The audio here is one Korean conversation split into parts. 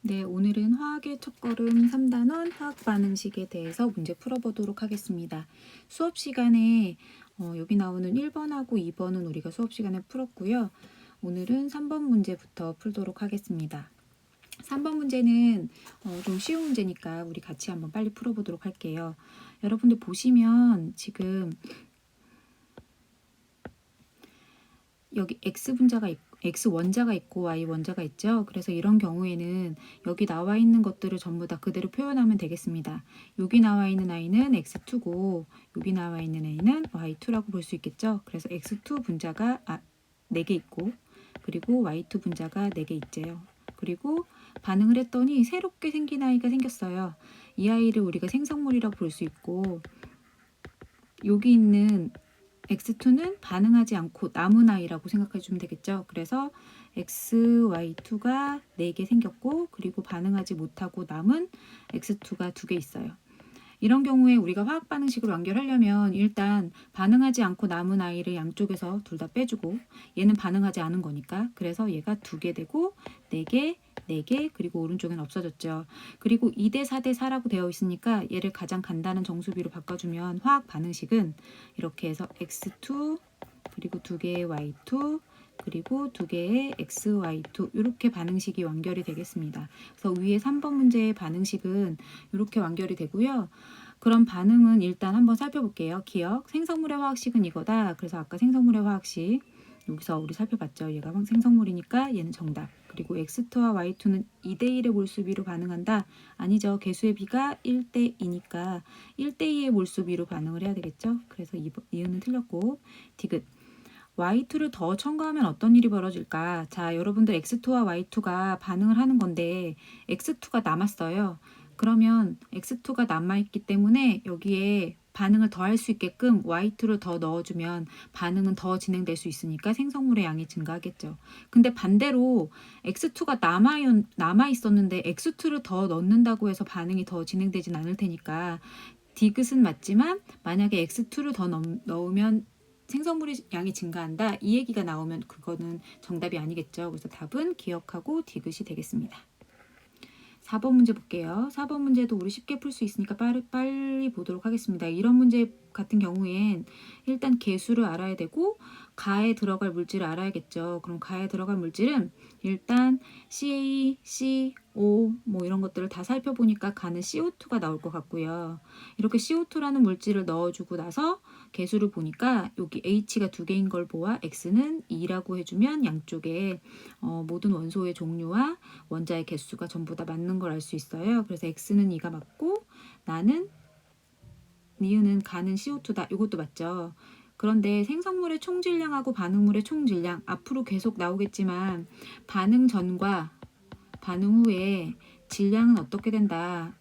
네, 오늘은 화학의 첫걸음 3단원 화학 반응식에 대해서 문제 풀어보도록 하겠습니다. 수업 시간에 여기 나오는 1번하고 2번은 우리가 수업 시간에 풀었고요. 오늘은 3번 문제부터 풀도록 하겠습니다. 3번 문제는 좀 쉬운 문제니까 우리 같이 한번 빨리 풀어보도록 할게요. 여러분들 보시면 지금 여기 X 원자가 있고 Y 원자가 있죠. 그래서 이런 경우에는 여기 나와 있는 것들을 전부 다 그대로 표현하면 되겠습니다. 여기 나와 있는 I는 X2고 여기 나와 있는 A는 Y2라고 볼 수 있겠죠. 그래서 X2 분자가 4개 있고 그리고 Y2 분자가 4개 있죠. 그리고 반응을 했더니 새롭게 생긴 아이가 생겼어요. 이 아이를 우리가 생성물이라고 볼 수 있고 여기 있는 X2는 반응하지 않고 남은 아이라고 생각해 주면 되겠죠. 그래서 XY2가 4개 생겼고 그리고 반응하지 못하고 남은 X2가 2개 있어요. 이런 경우에 우리가 화학 반응식을 완결하려면 일단 반응하지 않고 남은 아이를 양쪽에서 둘 다 빼주고 얘는 반응하지 않은 거니까 그래서 얘가 2개 되고 4개 4개 그리고 오른쪽엔 없어졌죠. 그리고 2대 4대 4라고 되어 있으니까 얘를 가장 간단한 정수비로 바꿔주면 화학 반응식은 이렇게 해서 X2 그리고 2개의 Y2 그리고 2개의 XY2 이렇게 반응식이 완결이 되겠습니다. 그래서 위에 3번 문제의 반응식은 이렇게 완결이 되고요. 그럼 반응은 일단 한번 살펴볼게요. 기억, 생성물의 화학식은 이거다. 그래서 아까 생성물의 화학식 여기서 우리 살펴봤죠. 얘가 생성물이니까 얘는 정답. 그리고 X2와 Y2는 2대1의 몰수비로 반응한다. 아니죠. 개수의 비가 1대2니까 1대2의 몰수비로 반응을 해야 되겠죠. 그래서 이유는 틀렸고 디귿. Y2를 더 첨가하면 어떤 일이 벌어질까? 자, 여러분들 X2와 Y2가 반응을 하는 건데 X2가 남았어요. 그러면 X2가 남아있기 때문에 여기에 반응을 더 할 수 있게끔 Y2를 더 넣어주면 반응은 더 진행될 수 있으니까 생성물의 양이 증가하겠죠. 근데 반대로 X2가 남아있었는데 X2를 더 넣는다고 해서 반응이 더 진행되진 않을 테니까 디귿은 맞지만 만약에 X2를 더 넣으면 생성물의 양이 증가한다. 이 얘기가 나오면 그거는 정답이 아니겠죠. 그래서 답은 기억하고 디귿이 되겠습니다. 4번 문제 볼게요. 4번 문제도 우리 쉽게 풀 수 있으니까 빨리 보도록 하겠습니다. 이런 문제 같은 경우엔 일단 개수를 알아야 되고 가에 들어갈 물질을 알아야겠죠. 그럼 가에 들어갈 물질은 일단 CA, CO 뭐 이런 것들을 다 살펴보니까 가는 CO2가 나올 것 같고요. 이렇게 CO2라는 물질을 넣어주고 나서 개수를 보니까 여기 H가 2개인 걸 보아 X는 2라고 해주면 양쪽에 모든 원소의 종류와 원자의 개수가 전부 다 맞는 걸 알 수 있어요. 그래서 X는 2가 맞고 나는 니은은 가는 CO2다. 이것도 맞죠. 그런데 생성물의 총질량하고 반응물의 총질량 앞으로 계속 나오겠지만 반응 전과 반응 후에 질량은 어떻게 된다?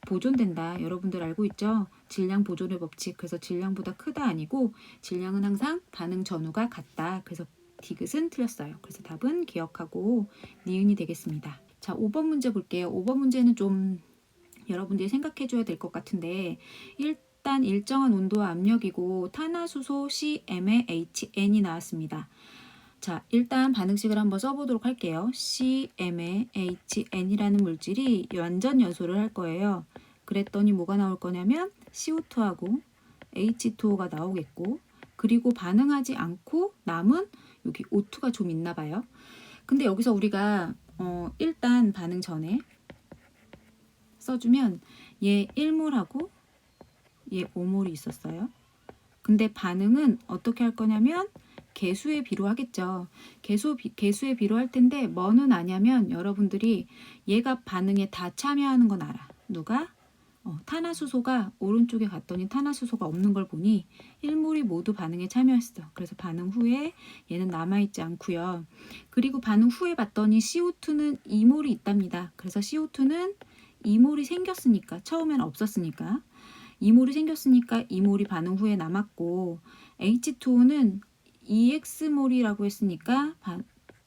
보존된다. 여러분들 알고 있죠? 질량 보존의 법칙. 그래서 질량보다 크다 아니고 질량은 항상 반응 전후가 같다. 그래서 디귿은 틀렸어요. 그래서 답은 기억하고 니은이 되겠습니다. 자, 5번 문제 볼게요. 5번 문제는 좀 여러분들이 생각해 줘야 될 것 같은데 일단 일정한 온도와 압력이고 탄화수소 CM의 HN이 나왔습니다. 자, 일단 반응식을 한번 써보도록 할게요. CM의 HN이라는 물질이 완전 연소를 할 거예요. 그랬더니 뭐가 나올 거냐면 CO2하고 H2O가 나오겠고 그리고 반응하지 않고 남은 여기 O2가 좀 있나 봐요. 근데 여기서 우리가 일단 반응 전에 써주면 얘 1몰하고 얘 5몰이 있었어요. 근데 반응은 어떻게 할 거냐면 개수의 비로 하겠죠. 개수의 비로 할 텐데 뭐는 아냐면 여러분들이 얘가 반응에 다 참여하는 건 알아. 누가? 탄화수소가 오른쪽에 갔더니 탄화수소가 없는 걸 보니 1몰이 모두 반응에 참여했어. 그래서 반응 후에 얘는 남아있지 않고요. 그리고 반응 후에 봤더니 CO2는 2몰이 있답니다. 그래서 CO2는 2몰이 생겼으니까 처음엔 없었으니까 2몰이 생겼으니까 2몰이 반응 후에 남았고 H2O는 EX몰이라고 했으니까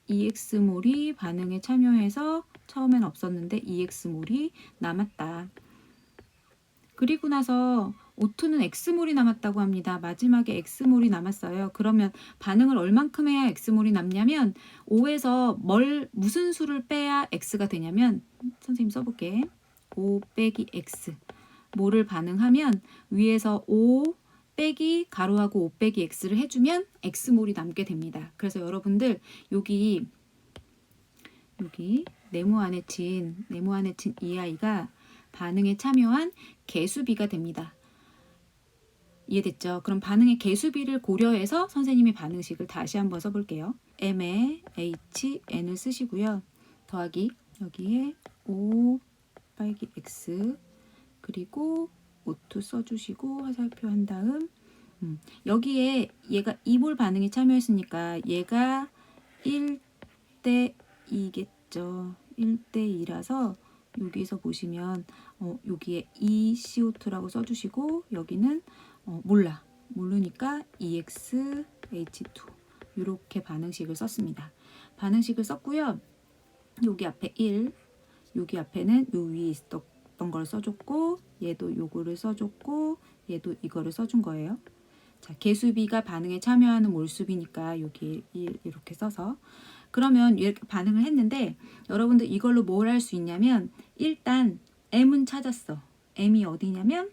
EX몰이 반응에 참여해서 처음엔 없었는데 EX몰이 남았다. 그리고 나서 O2는 X몰이 남았다고 합니다. 마지막에 X몰이 남았어요. 그러면 반응을 얼만큼 해야 X몰이 남냐면 O에서 무슨 수를 빼야 X가 되냐면 선생님 써볼게. O 빼기 X 몰을 반응하면 위에서 O 빼기 가로하고 O 빼기 X를 해주면 X몰이 남게 됩니다. 그래서 여러분들 여기 네모 안에 친 이 아이가 반응에 참여한 개수비가 됩니다. 이해됐죠? 그럼 반응의 개수비를 고려해서 선생님이 반응식을 다시 한번 써볼게요. M에 H, N을 쓰시고요. 더하기 여기에 O 빼기 X 그리고 O2 써주시고 화살표 한 다음 여기에 얘가 2몰 반응에 참여했으니까 얘가 1대 2겠죠. 1대 2라서 여기서 보시면 여기에 ECO2라고 써주시고 여기는 모르니까 EXH2 이렇게 반응식을 썼습니다. 반응식을 썼고요. 여기 앞에 1 여기 앞에는 요 위에 있었던 걸 써줬고 얘도 요거를 써줬고 얘도 이거를 써준 거예요. 자, 개수비가 반응에 참여하는 몰수비니까 여기 1 이렇게 써서 그러면 이렇게 반응을 했는데 여러분들 이걸로 뭘 할 수 있냐면 일단 M은 찾았어. M이 어디냐면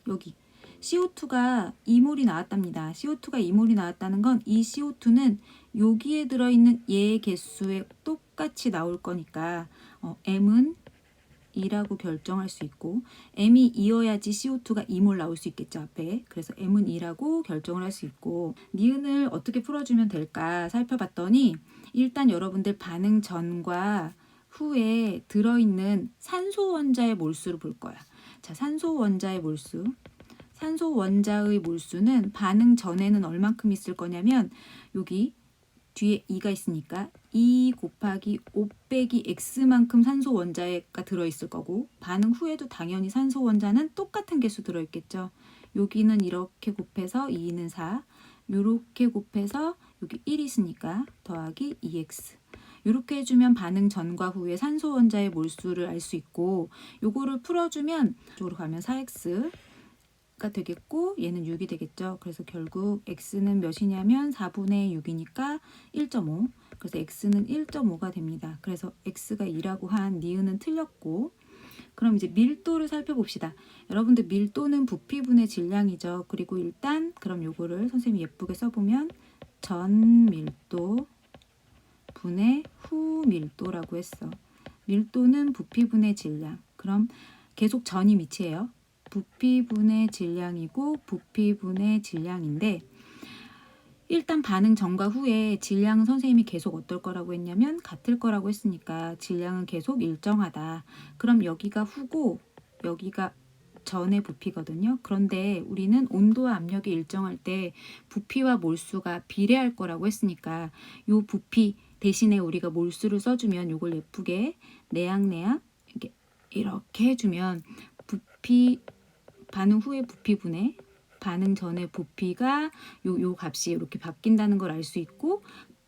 여기 CO2가 2몰이 나왔답니다. CO2가 2몰이 나왔다는 건 이 CO2는 여기에 들어있는 얘의 개수에 똑같이 나올 거니까 M은 2라고 결정할 수 있고 M이 2여야지 CO2가 2몰 나올 수 있겠죠 앞에. 그래서 M은 2라고 결정을 할 수 있고 니은을 어떻게 풀어주면 될까 살펴봤더니 일단 여러분들 반응 전과 후에 들어있는 산소 원자의 몰수를 볼 거야. 자, 산소 원자의 몰수. 산소 원자의 몰수는 반응 전에는 얼만큼 있을 거냐면 여기 뒤에 2가 있으니까 2 곱하기 5 빼기 X만큼 산소 원자가 들어있을 거고 반응 후에도 당연히 산소 원자는 똑같은 개수 들어있겠죠. 여기는 이렇게 곱해서 2는 4 이렇게 곱해서 여기 1 있으니까 더하기 2X 이렇게 해주면 반응 전과 후에 산소 원자의 몰수를 알 수 있고 요거를 풀어주면 이쪽으로 가면 4X 가 되겠고 얘는 6이 되겠죠. 그래서 결국 x는 몇이냐면 4분의 6이니까 1.5 그래서 x는 1.5가 됩니다. 그래서 x가 2라고 한 니은은 틀렸고 그럼 이제 밀도를 살펴봅시다. 여러분들 밀도는 부피분의 질량이죠. 그리고 일단 그럼 요거를 선생님이 예쁘게 써보면 전 밀도 분의 후 밀도라고 했어. 밀도는 부피분의 질량. 그럼 계속 전이 밑이에요. 부피분의 질량이고 부피분의 질량인데 일단 반응 전과 후에 질량은 선생님이 계속 어떨 거라고 했냐면 같을 거라고 했으니까 질량은 계속 일정하다. 그럼 여기가 후고 여기가 전의 부피거든요. 그런데 우리는 온도와 압력이 일정할 때 부피와 몰수가 비례할 거라고 했으니까 요 부피 대신에 우리가 몰수를 써주면 요걸 예쁘게 내양내양 이렇게 해주면 부피 반응 후의 부피분의 반응 전의 부피가 요 값이 이렇게 바뀐다는 걸 알 수 있고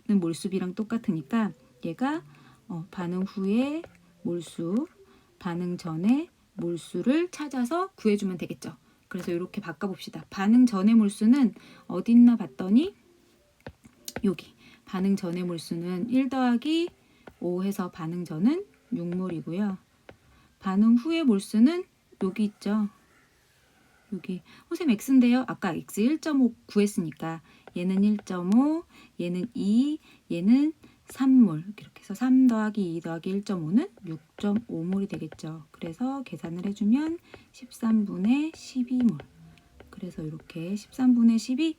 몰수비랑 똑같으니까 얘가 반응 후의 몰수 반응 전의 몰수를 찾아서 구해주면 되겠죠. 그래서 이렇게 바꿔봅시다. 반응 전의 몰수는 어디 있나 봤더니 여기 반응 전의 몰수는 1 더하기 5 해서 반응 전은 6몰이고요. 반응 후의 몰수는 여기 있죠. 여기 선생님 x인데요. 아까 x 1.5 구했으니까 얘는 1.5, 얘는 2, 얘는 3몰 이렇게 해서 3 더하기 2 더하기 1.5는 6.5몰이 되겠죠. 그래서 계산을 해주면 13분의 12몰 그래서 이렇게 13분의 12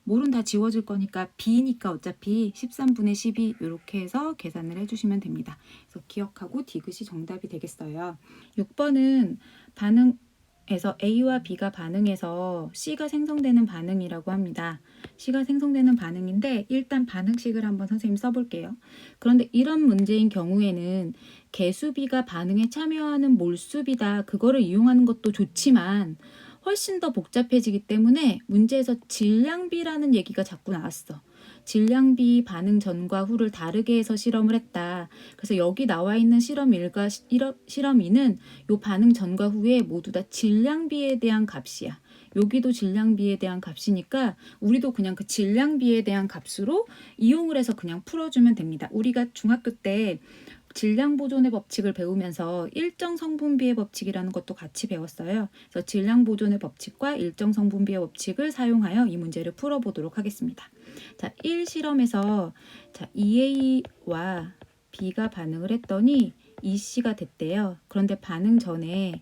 몰은 다 지워질 거니까 B니까 어차피 13분의 12 이렇게 해서 계산을 해주시면 됩니다. 그래서 기억하고 디귿이 정답이 되겠어요. 6번은 반응에서 A와 B가 반응해서 C가 생성되는 반응이라고 합니다. C가 생성되는 반응인데 일단 반응식을 한번 선생님 써볼게요. 그런데 이런 문제인 경우에는 개수비가 반응에 참여하는 몰수비다. 그거를 이용하는 것도 좋지만 훨씬 더 복잡해지기 때문에 문제에서 질량비라는 얘기가 자꾸 나왔어. 질량비 반응 전과 후를 다르게 해서 실험을 했다. 그래서 여기 나와 있는 실험 1과 실험 2는 요 반응 전과 후에 모두 다 질량비에 대한 값이야. 여기도 질량비에 대한 값이니까 우리도 그냥 그 질량비에 대한 값으로 이용을 해서 그냥 풀어주면 됩니다. 우리가 중학교 때 질량 보존의 법칙을 배우면서 일정 성분비의 법칙이라는 것도 같이 배웠어요. 그래서 질량 보존의 법칙과 일정 성분비의 법칙을 사용하여 이 문제를 풀어보도록 하겠습니다. 자, 1실험에서 자, EA와 B가 반응을 했더니 EC가 됐대요. 그런데 반응 전에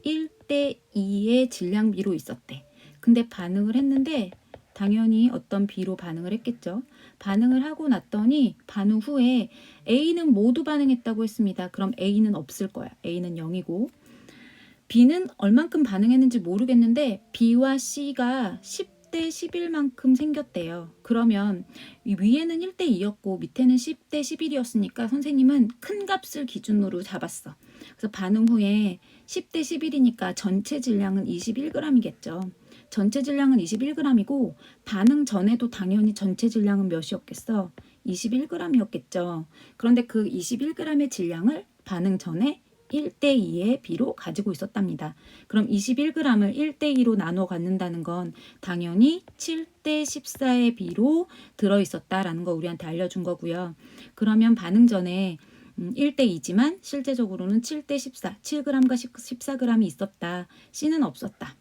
1대 2의 질량비로 있었대. 근데 반응을 했는데 당연히 어떤 B로 반응을 했겠죠. 반응을 하고 났더니 반응 후에 A는 모두 반응했다고 했습니다. 그럼 A는 없을 거야. A는 0이고 B는 얼만큼 반응했는지 모르겠는데 B와 C가 10대 11만큼 생겼대요. 그러면 위에는 1대 2였고 밑에는 10대 11이었으니까 선생님은 큰 값을 기준으로 잡았어. 그래서 반응 후에 10대 11이니까 전체 질량은 21g이겠죠. 전체 질량은 21g이고 반응 전에도 당연히 전체 질량은 몇이었겠어? 21g이었겠죠. 그런데 그 21g의 질량을 반응 전에 1대 2의 B로 가지고 있었답니다. 그럼 21g을 1대 2로 나눠 갖는다는 건 당연히 7대 14의 B로 들어있었다라는 거 우리한테 알려준 거고요. 그러면 반응 전에 1대 2지만 실제적으로는 7대 14, 7g과 14g이 있었다. C는 없었다.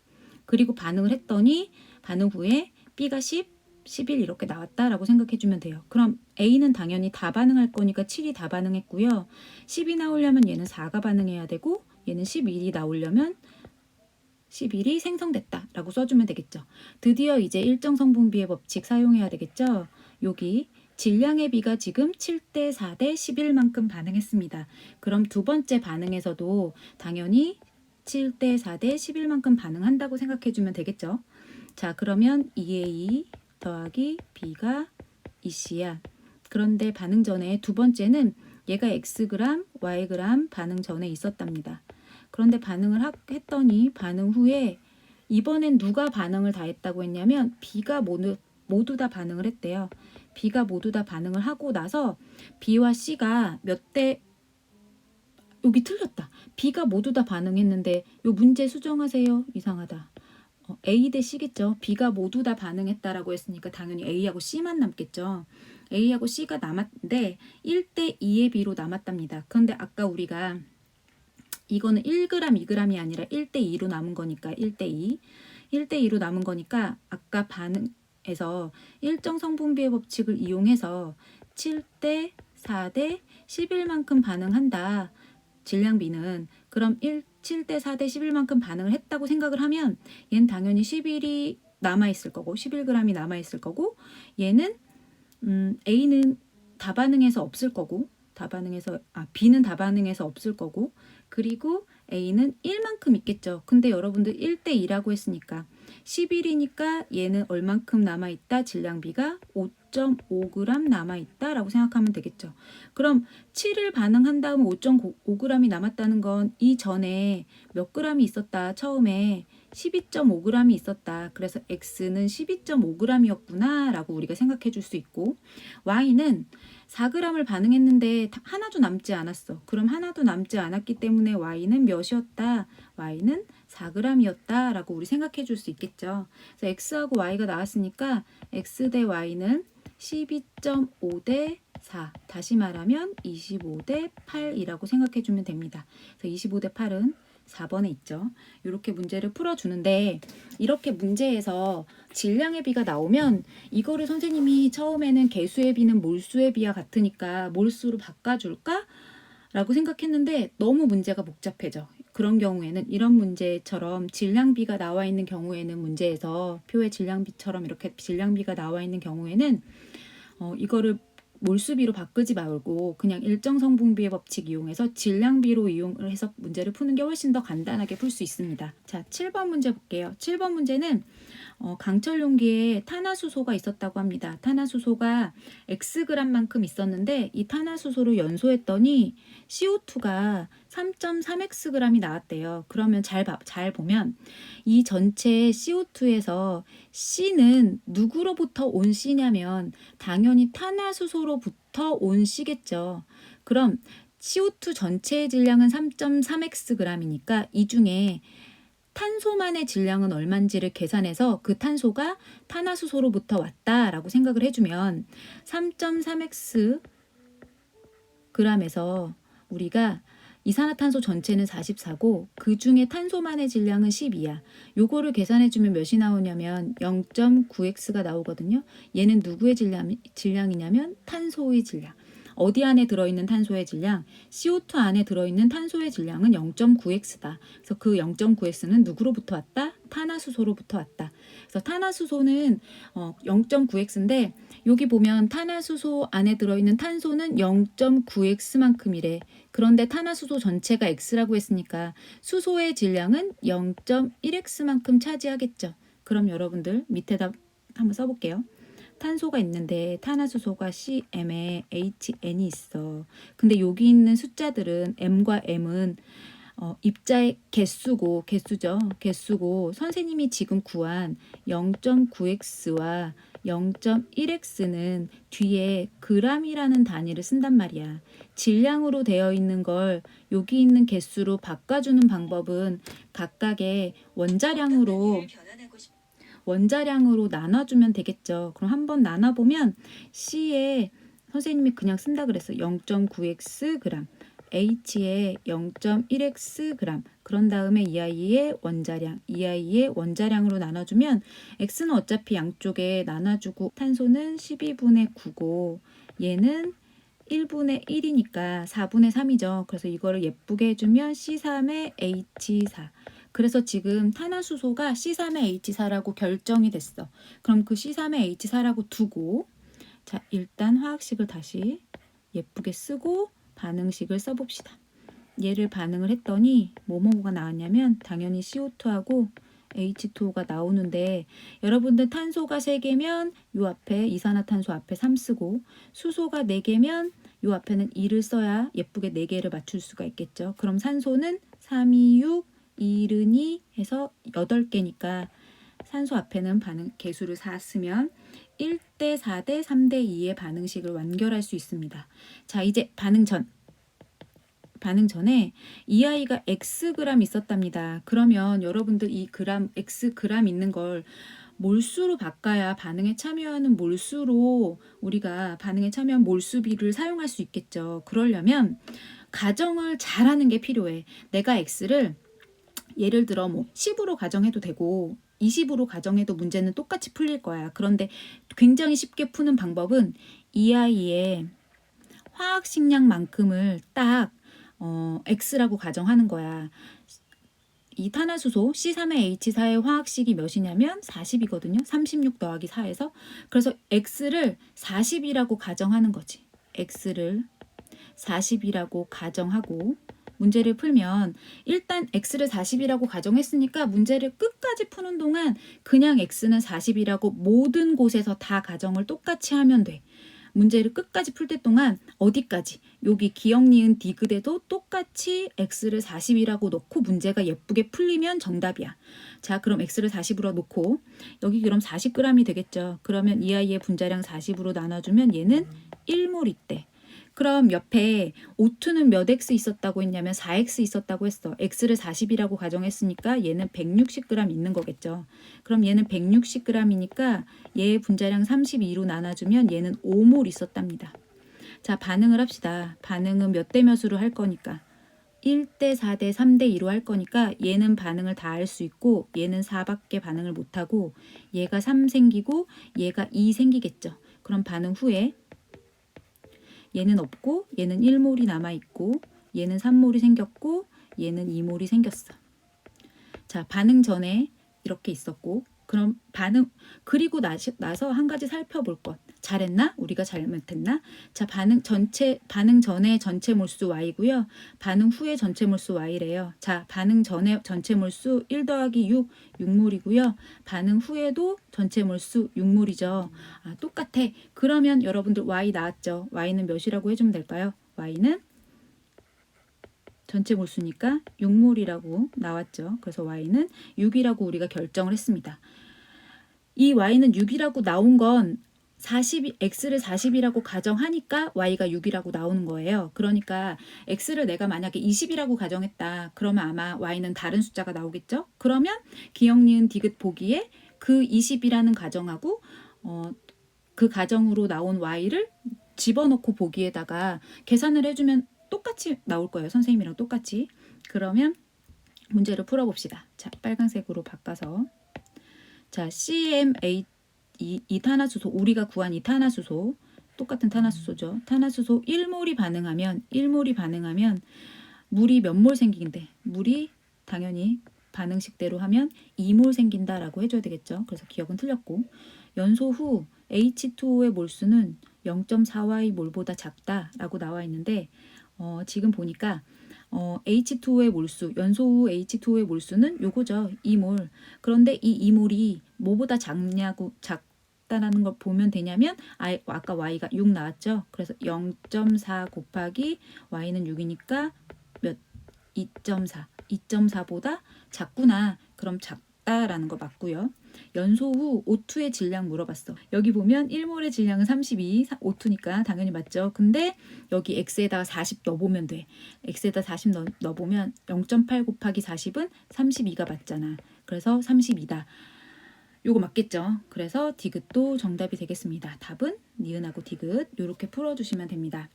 그리고 반응을 했더니 반응 후에 B가 10, 11 이렇게 나왔다라고 생각해주면 돼요. 그럼 A는 당연히 다 반응할 거니까 7이 다 반응했고요. 10이 나오려면 얘는 4가 반응해야 되고 얘는 11이 나오려면 11이 생성됐다라고 써주면 되겠죠. 드디어 이제 일정 성분비의 법칙 사용해야 되겠죠. 여기 질량의 비가 지금 7대 4대 11만큼 반응했습니다. 그럼 두 번째 반응에서도 당연히 7대 4대 11만큼 반응한다고 생각해주면 되겠죠. 자, 그러면 2A 더하기 B가 EC야. 그런데 반응 전에 두 번째는 얘가 Xg, Yg 반응 전에 있었답니다. 그런데 반응을 했더니 반응 후에 이번엔 누가 반응을 다 했다고 했냐면 B가 모두 다 반응을 했대요. B가 모두 다 반응을 하고 나서 B와 C가 몇 대 여기 틀렸다. B가 모두 다 반응했는데 요 문제 수정하세요. 이상하다. A 대 C겠죠. B가 모두 다 반응했다라고 했으니까 당연히 A하고 C만 남겠죠. A하고 C가 남았는데 1대 2의 B로 남았답니다. 그런데 아까 우리가 이거는 1g, 2g이 아니라 1대 2로 남은 거니까 1대 2. 1대 2로 남은 거니까 아까 반응에서 일정 성분비의 법칙을 이용해서 7대 4대 11만큼 반응한다. 질량비는 그럼 7대 4대 11만큼 반응을 했다고 생각을 하면 얘는 당연히 11이 남아있을 거고 11g이 남아있을 거고 얘는 A는 다 반응해서 없을 거고 B는 다 반응해서 없을 거고 그리고 A는 1만큼 있겠죠. 근데 여러분들 1대 2라고 했으니까 11이니까 얘는 얼만큼 남아있다? 질량비가 5.5g 남아있다 라고 생각하면 되겠죠. 그럼 7을 반응한 다음 5.5g이 남았다는 건 이전에 몇 g이 있었다? 처음에 12.5g이 있었다. 그래서 X는 12.5g이었구나 라고 우리가 생각해 줄 수 있고 Y는 4g을 반응했는데 하나도 남지 않았어. 그럼 하나도 남지 않았기 때문에 Y는 몇이었다? Y는 4g이었다 라고 우리 생각해 줄 수 있겠죠. 그래서 X하고 Y가 나왔으니까 X 대 Y는 12.5 대 4. 다시 말하면 25 대 8이라고 생각해 주면 됩니다. 그래서 25 대 8은 4번에 있죠. 이렇게 문제를 풀어주는데 이렇게 문제에서 질량의 비가 나오면 이거를 선생님이 처음에는 개수의 비는 몰수의 비와 같으니까 몰수로 바꿔줄까? 라고 생각했는데 너무 문제가 복잡해져. 그런 경우에는 이런 문제처럼 질량비가 나와 있는 경우에는 문제에서 표에 질량비처럼 이렇게 질량비가 나와 있는 경우에는 이거를 몰수비로 바꾸지 말고 그냥 일정 성분비의 법칙 이용해서 질량비로 이용을 해서 문제를 푸는 게 훨씬 더 간단하게 풀 수 있습니다. 자, 7번 문제 볼게요. 7번 문제는 강철 용기에 탄화수소가 있었다고 합니다. 탄화수소가 Xg만큼 있었는데 이 탄화수소를 연소했더니 CO2가 3.3Xg이 나왔대요. 그러면 잘 보면 이 전체 CO2에서 C는 누구로부터 온 C냐면 당연히 탄화수소로부터 온 C겠죠. 그럼 CO2 전체의 질량은 3.3Xg이니까 이 중에 탄소만의 질량은 얼마인지를 계산해서 그 탄소가 탄화수소로부터 왔다라고 생각을 해주면 3.3Xg에서 우리가 이산화탄소 전체는 44고 그 중에 탄소만의 질량은 12야. 요거를 계산해주면 몇이 나오냐면 0.9X가 나오거든요. 얘는 누구의 질량이냐면 탄소의 질량. 어디 안에 들어있는 탄소의 질량? CO2 안에 들어있는 탄소의 질량은 0.9X다. 그래서 그 0.9X는 누구로부터 왔다? 탄화수소로부터 왔다. 그래서 탄화수소는 0.9X인데 여기 보면 탄화수소 안에 들어있는 탄소는 0.9X만큼이래. 그런데 탄화수소 전체가 X라고 했으니까 수소의 질량은 0.1X만큼 차지하겠죠. 그럼 여러분들 밑에다 한번 써볼게요. 탄소가 있는데 탄화수소가 CM에 HN이 있어. 근데 여기 있는 숫자들은 M과 M은 입자의 개수고 선생님이 지금 구한 0.9X와 0.1X는 뒤에 g이라는 단위를 쓴단 말이야. 질량으로 되어 있는 걸 여기 있는 개수로 바꿔주는 방법은 각각의 원자량으로 나눠주면 되겠죠. 그럼 한번 나눠보면 C에 선생님이 그냥 쓴다 그랬어. 0.9X g, H에 0.1X g. 그런 다음에 이 아이의 원자량으로 나눠주면 X는 어차피 양쪽에 나눠주고 탄소는 12분의 9고 얘는 1분의 1이니까 4분의 3이죠. 그래서 이거를 예쁘게 해주면 C3의 H4. 그래서 지금 탄화수소가 C3의 H4라고 결정이 됐어. 그럼 그 C3의 H4라고 두고 자 일단 화학식을 다시 예쁘게 쓰고 반응식을 써봅시다. 얘를 반응을 했더니 뭐뭐가 나왔냐면 당연히 CO2하고 H2O가 나오는데 여러분들 탄소가 3개면 요 앞에 이산화탄소 앞에 3 쓰고 수소가 4개면 요 앞에는 2를 써야 예쁘게 4개를 맞출 수가 있겠죠. 그럼 산소는 3, 2, 6, 2는 2 해서 8개니까 산소 앞에는 반응 개수를 4 쓰면 1대 4대 3대 2의 반응식을 완결할 수 있습니다. 자 이제 반응 전에 이 아이가 Xg 있었답니다. 그러면 여러분들 이 Xg 있는 걸 몰수로 바꿔야 반응에 참여하는 몰수로 우리가 반응에 참여한 몰수비를 사용할 수 있겠죠. 그러려면 가정을 잘하는 게 필요해. 내가 X를 예를 들어 뭐 10으로 가정해도 되고 20으로 가정해도 문제는 똑같이 풀릴 거야. 그런데 굉장히 쉽게 푸는 방법은 이 아이의 화학식량만큼을 딱 X라고 가정하는 거야. 이 탄화수소 C3의 H4의 화학식이 몇이냐면 40이거든요. 36 더하기 4에서. 그래서 X를 40이라고 가정하는 거지. X를 40이라고 가정하고 문제를 풀면 일단 X를 40이라고 가정했으니까 문제를 끝까지 푸는 동안 그냥 X는 40이라고 모든 곳에서 다 가정을 똑같이 하면 돼. 문제를 끝까지 풀 때 동안 어디까지 여기 기억 니은 디귿에도 똑같이 X를 40이라고 놓고 문제가 예쁘게 풀리면 정답이야. 자 그럼 X를 40으로 놓고 여기 그럼 40g이 되겠죠. 그러면 이 아이의 분자량 40으로 나눠주면 얘는 1몰 있대. 그럼 옆에 O2는 몇 X 있었다고 했냐면 4X 있었다고 했어. X를 40이라고 가정했으니까 얘는 160g 있는 거겠죠. 그럼 얘는 160g이니까 얘의 분자량 32로 나눠주면 얘는 5몰 있었답니다. 자 반응을 합시다. 반응은 몇 대 몇으로 할 거니까 1대 4대 3대 2로 할 거니까 얘는 반응을 다 할 수 있고 얘는 4밖에 반응을 못하고 얘가 3 생기고 얘가 2 생기겠죠. 그럼 반응 후에 얘는 없고 얘는 1몰이 남아있고 얘는 3몰이 생겼고 얘는 2몰이 생겼어. 자 반응 전에 이렇게 있었고 그럼 반응 그리고 나서 한 가지 살펴볼 것. 잘했나? 우리가 잘못했나? 자, 반응 전에 전체 몰수 y고요. 반응 후에 전체 몰수 y래요. 자, 반응 전에 전체 몰수 1 더하기 6, 6몰이고요. 반응 후에도 전체 몰수 6몰이죠. 아, 똑같아. 그러면 여러분들 y 나왔죠? y는 몇이라고 해주면 될까요? y는 전체 몰수니까 6몰이라고 나왔죠. 그래서 y는 6이라고 우리가 결정을 했습니다. 이 y는 6이라고 나온 건 x를 40이라고 가정하니까 y가 6이라고 나오는 거예요. 그러니까 x를 내가 만약에 20이라고 가정했다. 그러면 아마 y는 다른 숫자가 나오겠죠? 그러면 기역, 니은, 디귿 보기에 그 20이라는 가정하고 그 가정으로 나온 y를 집어넣고 보기에다가 계산을 해주면 똑같이 나올 거예요. 선생님이랑 똑같이. 그러면 문제를 풀어봅시다. 자, 빨간색으로 바꿔서 자, CMA 이 탄화수소, 우리가 구한 이 탄화수소, 똑같은 탄화수소죠. 탄화수소 1몰이 반응하면 물이 몇 몰 생긴대? 물이 당연히 반응식대로 하면 2몰 생긴다라고 해줘야 되겠죠. 그래서 기억은 틀렸고, 연소 후 H2O의 몰수는 0.4Y 몰보다 작다라고 나와 있는데 지금 보니까 H2O의 몰수, 연소 후 H2O의 몰수는 요거죠. 2몰. 그런데 이 2몰이 뭐보다 작다라는 걸 보면 되냐면 아까 y가 6 나왔죠. 그래서 0.4 곱하기 y는 6이니까 몇? 2.4. 2.4보다 작구나. 그럼 작다라는 거 맞고요. 연소 후 O2의 질량 물어봤어. 여기 보면 1몰의 질량은 32, O2니까 당연히 맞죠. 근데 여기 x에다가 40 넣어보면 돼. x에다 40 넣어보면 0.8 곱하기 40은 32가 맞잖아. 그래서 32다. 요거 맞겠죠? 그래서 디귿도 정답이 되겠습니다. 답은 니은하고 디귿 이렇게 풀어주시면 됩니다.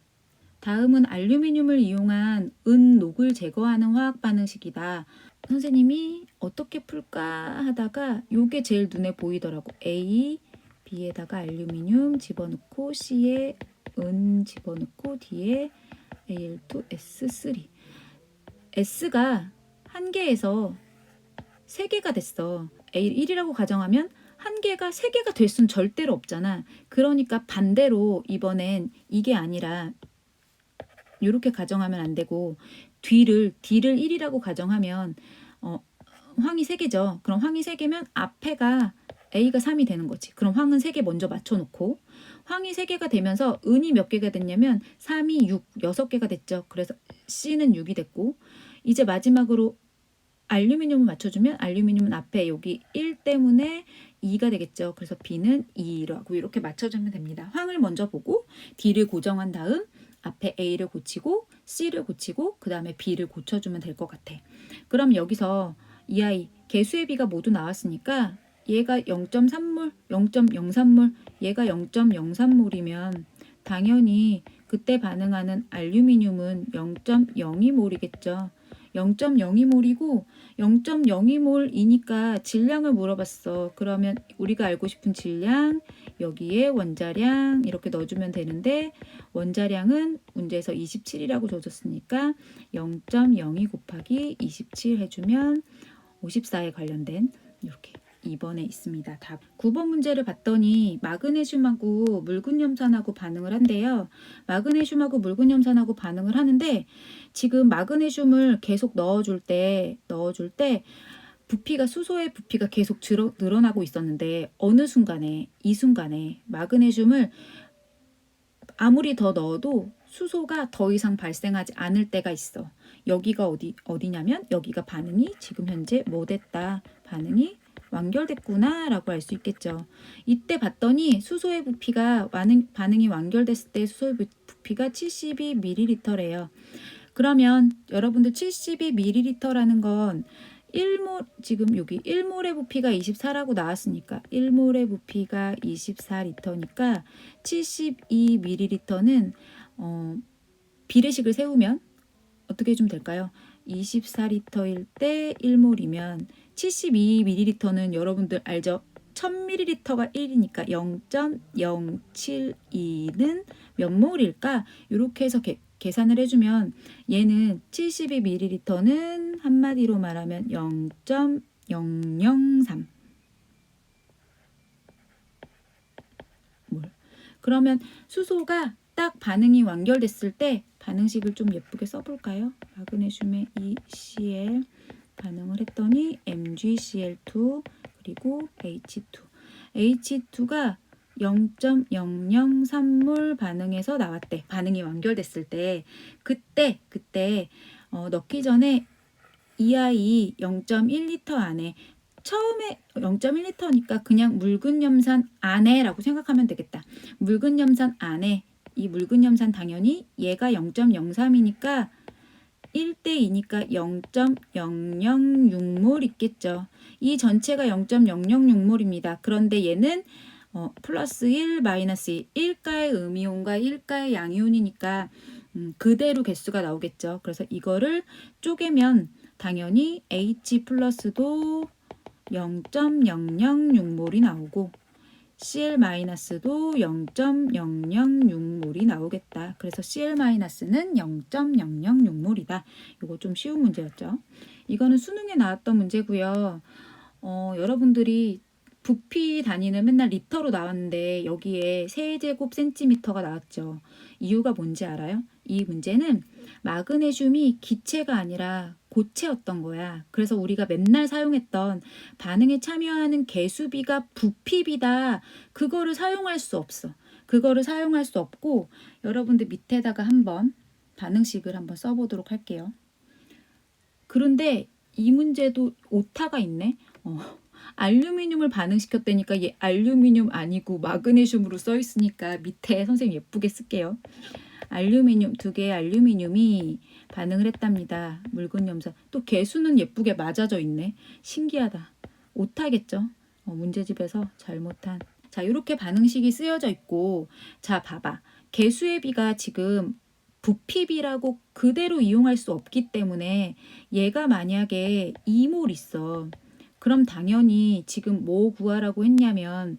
다음은 알루미늄을 이용한 은녹을 제거하는 화학 반응식이다. 선생님이 어떻게 풀까 하다가 요게 제일 눈에 보이더라고. A, B에다가 알루미늄 집어넣고 C에 은 집어넣고 D에 Al2S3. S가 한 개에서 세 개가 됐어. A1이라고 가정하면 한 개가 세 개가 될 순 절대로 없잖아. 그러니까 반대로 이번엔 이게 아니라 이렇게 가정하면 안 되고 D를 1이라고 가정하면 황이 3개죠. 그럼 황이 3개면 앞에가 A가 3이 되는 거지. 그럼 황은 3개 먼저 맞춰놓고 황이 3개가 되면서 은이 몇 개가 됐냐면 3이 6, 6개가 됐죠. 그래서 C는 6이 됐고 이제 마지막으로 알루미늄을 맞춰주면 알루미늄은 앞에 여기 1 때문에 2가 되겠죠. 그래서 B는 2라고 이렇게 맞춰주면 됩니다. 황을 먼저 보고 D를 고정한 다음 앞에 A를 고치고 C를 고치고 그 다음에 B를 고쳐주면 될 것 같아. 그럼 여기서 이 아이 개수의 비가 모두 나왔으니까 얘가 0.3몰, 0.03몰, 얘가 0.03몰이면 당연히 그때 반응하는 알루미늄은 0.02몰이겠죠. 0.02몰이고 0.02몰이니까 질량을 물어봤어. 그러면 우리가 알고 싶은 질량 여기에 원자량 이렇게 넣어주면 되는데 원자량은 문제에서 27이라고 줘줬으니까 0.02 곱하기 27 해주면 54에 관련된 이렇게 2번에 있습니다. 답. 9번 문제를 봤더니 마그네슘하고 묽은염산하고 반응을 한대요. 마그네슘하고 묽은염산하고 반응을 하는데 지금 마그네슘을 계속 넣어줄 때 부피가 수소의 부피가 계속 늘어나고 있었는데 어느 순간에 이 순간에 마그네슘을 아무리 더 넣어도 수소가 더 이상 발생하지 않을 때가 있어. 여기가 어디냐면 여기가 반응이 지금 현재 뭐 됐다. 반응이 완결됐구나 라고 알 수 있겠죠. 이때 봤더니 수소의 부피가 반응이 완결됐을 때 수소의 부피가 72ml래요. 그러면 여러분들 72ml라는 건 1몰, 지금 여기 1몰의 부피가 24라고 나왔으니까 1몰의 부피가 24리터니까 72ml는 비례식을 세우면 어떻게 해주면 될까요? 24리터일 때 1몰이면 72ml는 여러분들 알죠? 1000ml가 1이니까 0.072는 몇 몰일까? 이렇게 해서 계산을 해주면 얘는 72ml는 한마디로 말하면 0.003 몰. 그러면 수소가 딱 반응이 완결됐을 때 반응식을 좀 예쁘게 써볼까요? 마그네슘의 ECl 반응을 했더니 MgCl2 그리고 H2. H2가 0.003몰 반응해서 나왔대. 반응이 완결됐을 때 그때 넣기 전에 이 아이 0.1L 안에 처음에 0.1L니까 그냥 묽은 염산 안에라고 생각하면 되겠다. 묽은 염산 안에 이 묽은 염산 당연히 얘가 0.03이니까 1대2니까 0.006몰 있겠죠. 이 전체가 0.006몰입니다. 그런데 얘는 플러스 1, 마이너스 1, 1가의 음이온과 1가의 양이온이니까 그대로 개수가 나오겠죠. 그래서 이거를 쪼개면 당연히 H 플러스도 0.006몰이 나오고 Cl-도 0.006몰이 나오겠다. 그래서 Cl-는 0.006몰이다. 이거 좀 쉬운 문제였죠. 이거는 수능에 나왔던 문제고요. 여러분들이 부피 단위는 맨날 리터로 나왔는데 여기에 세제곱 센티미터가 나왔죠. 이유가 뭔지 알아요? 이 문제는 마그네슘이 기체가 아니라 고체였던 거야. 그래서 우리가 맨날 사용했던 반응에 참여하는 개수비가 부피비다. 그거를 사용할 수 없어. 그거를 사용할 수 없고 여러분들 밑에다가 한번 반응식을 한번 써보도록 할게요. 그런데 이 문제도 오타가 있네. 알루미늄을 반응시켰다니까 얘 알루미늄 아니고 마그네슘으로 써 있으니까 밑에 선생님 예쁘게 쓸게요. 알루미늄, 두 개의 알루미늄이 반응을 했답니다. 묽은 염산. 또 개수는 예쁘게 맞아져 있네. 신기하다. 오타겠죠? 문제집에서 잘못한. 자, 이렇게 반응식이 쓰여져 있고, 자, 봐봐. 개수의 비가 지금 부피비라고 그대로 이용할 수 없기 때문에 얘가 만약에 2몰 있어. 그럼 당연히 지금 뭐 구하라고 했냐면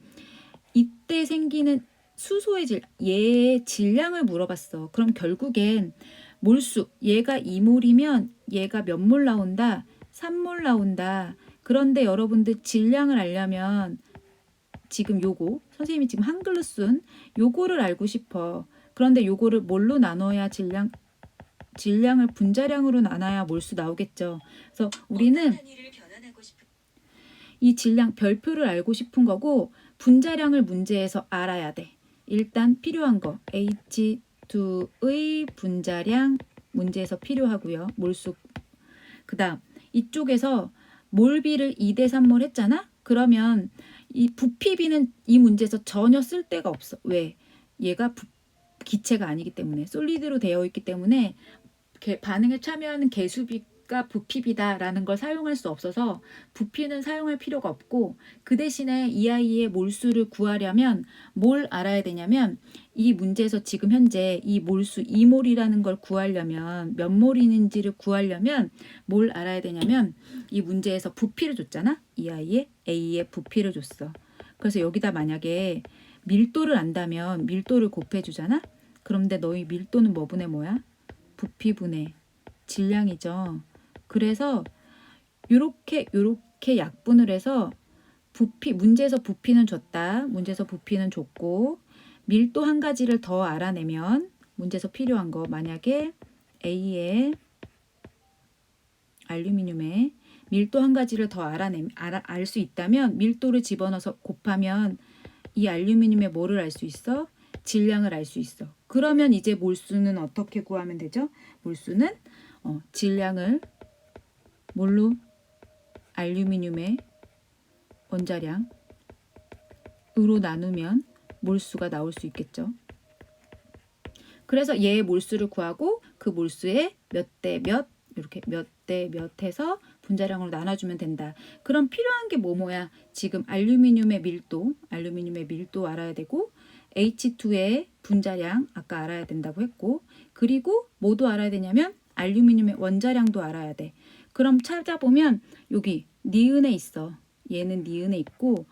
이때 생기는 수소의 얘의 질량을 물어봤어. 그럼 결국엔 몰수, 얘가 2몰이면 얘가 몇 몰 나온다? 3몰 나온다. 그런데 여러분들 질량을 알려면 지금 요거, 선생님이 지금 한글로 쓴 요거를 알고 싶어. 그런데 요거를 뭘로 나눠야 질량을 분자량으로 나눠야 몰수 나오겠죠. 그래서 우리는 이 질량 별표를 알고 싶은 거고 분자량을 문제에서 알아야 돼. 일단 필요한 거 H2의 분자량 문제에서 필요하고요. 몰수. 그 다음 이쪽에서 몰비를 2대 3몰 했잖아? 그러면 이 부피비는 이 문제에서 전혀 쓸 데가 없어. 왜? 얘가 기체가 아니기 때문에 솔리드로 되어 있기 때문에 반응에 참여하는 개수비가 부피비다라는 걸 사용할 수 없어서 부피는 사용할 필요가 없고 그 대신에 이 아이의 몰수를 구하려면 뭘 알아야 되냐면 이 문제에서 지금 현재 이 몰수 2몰이라는 걸 구하려면 몇 몰이는지를 구하려면 뭘 알아야 되냐면 이 문제에서 부피를 줬잖아. 이 아이의 A의 부피를 줬어. 그래서 여기다 만약에 밀도를 안다면 밀도를 곱해주잖아. 그런데 너희 밀도는 뭐 분의 뭐야? 부피분의 질량이죠. 그래서 요렇게 약분을 해서 문제에서 부피는 줬다. 문제에서 부피는 줬고 밀도 한 가지를 더 알아내면 문제에서 필요한 거 만약에 A의 알루미늄의 밀도 한 가지를 더 알 수 있다면 밀도를 집어넣어서 곱하면 이 알루미늄의 뭐를 알 수 있어? 질량을 알 수 있어. 그러면 이제 몰수는 어떻게 구하면 되죠? 몰수는 질량을 뭘로? 알루미늄의 원자량으로 나누면 몰수가 나올 수 있겠죠. 그래서 얘의 몰수를 구하고 그 몰수에 몇 대 몇 이렇게 몇 대 몇 해서 분자량으로 나눠주면 된다. 그럼 필요한 게 뭐야? 지금 알루미늄의 밀도 알아야 되고 H2의 분자량 아까 알아야 된다고 했고 그리고 뭐도 알아야 되냐면 알루미늄의 원자량도 알아야 돼. 그럼 찾아보면 여기 니은에 있어. 얘는 니은에 있고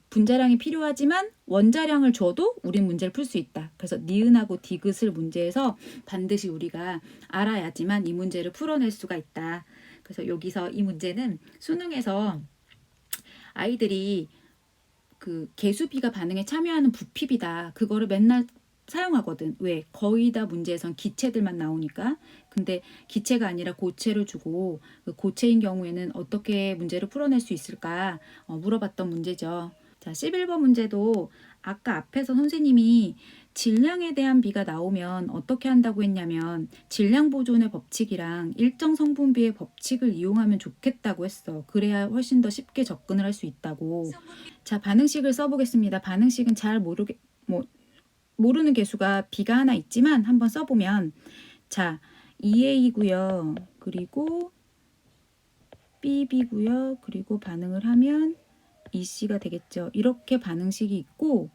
분자량이 필요하지만 원자량을 줘도 우린 문제를 풀 수 있다. 그래서 니은하고 디귿을 문제에서 반드시 우리가 알아야지만 이 문제를 풀어낼 수가 있다. 그래서 여기서 이 문제는 수능에서 아이들이 그 개수비가 반응에 참여하는 부피비다. 그거를 맨날 사용하거든. 왜? 거의 다 문제에선 기체들만 나오니까. 근데 기체가 아니라 고체를 주고 그 고체인 경우에는 어떻게 문제를 풀어낼 수 있을까 물어봤던 문제죠. 자, 11번 문제도 아까 앞에서 선생님이 질량에 대한 비가 나오면 어떻게 한다고 했냐면 질량 보존의 법칙이랑 일정 성분비의 법칙을 이용하면 좋겠다고 했어. 그래야 훨씬 더 쉽게 접근을 할 수 있다고. 자, 반응식을 써보겠습니다. 반응식은 잘 모르는 개수가 B가 하나 있지만 한번 써보면, 자, EA고요. 그리고 BB고요. 그리고 반응을 하면 EC가 되겠죠. 이렇게 반응식이 있고,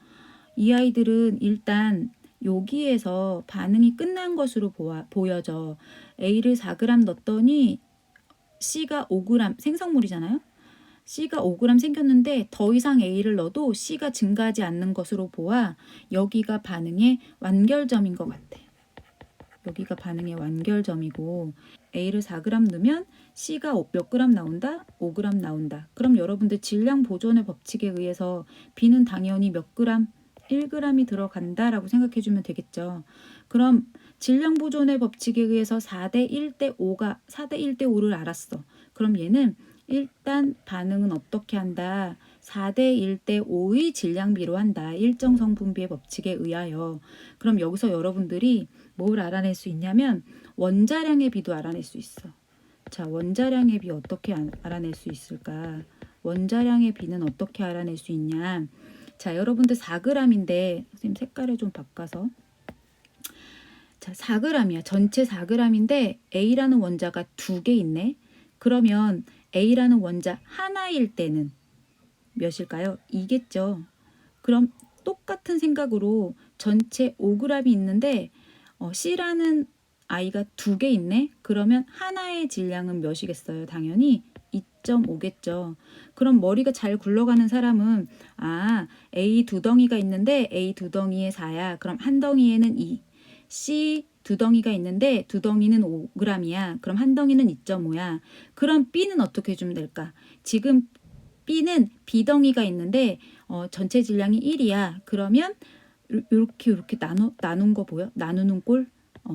이 아이들은 일단 여기에서 반응이 끝난 것으로 보여져. A를 4g 넣었더니 C가 5g, 생성물이잖아요. C가 5g 생겼는데 더 이상 A를 넣어도 C가 증가하지 않는 것으로 보아 여기가 반응의 완결점인 것 같아. 여기가 반응의 완결점이고 A를 4g 넣으면 C가 몇 g 나온다? 5g 나온다. 그럼 여러분들 질량 보존의 법칙에 의해서 B는 당연히 몇 g? 1g이 들어간다라고 생각해 주면 되겠죠. 그럼 질량 보존의 법칙에 의해서 4대 1대 5를 알았어. 그럼 얘는 일단 반응은 어떻게 한다? 4대 1대 5의 질량비로 한다. 일정 성분비의 법칙에 의하여. 그럼 여기서 여러분들이 뭘 알아낼 수 있냐면 원자량의 비도 알아낼 수 있어. 자, 원자량의 비 어떻게 알아낼 수 있을까? 원자량의 비는 어떻게 알아낼 수 있냐? 자, 여러분들 4g인데 선생님 색깔을 좀 바꿔서, 자, 4g이야. 전체 4g인데 A라는 원자가 2개 있네. 그러면 A라는 원자 하나일 때는 몇일까요? 2겠죠. 그럼 똑같은 생각으로 전체 5g이 있는데 C라는 아이가 2개 있네. 그러면 하나의 질량은 몇이겠어요? 당연히 2.5겠죠. 그럼 머리가 잘 굴러가는 사람은 A 두 덩이가 있는데 A 두 덩이에 4야. 그럼 한 덩이에는 2. C 두 덩이가 있는데 두 덩이는 5g이야. 그럼 한 덩이는 2.5야. 그럼 B는 어떻게 해주면 될까? 지금 B는 B덩이가 있는데 전체 질량이 1이야. 그러면 이렇게 나눈 거 보여? 나누는 꼴?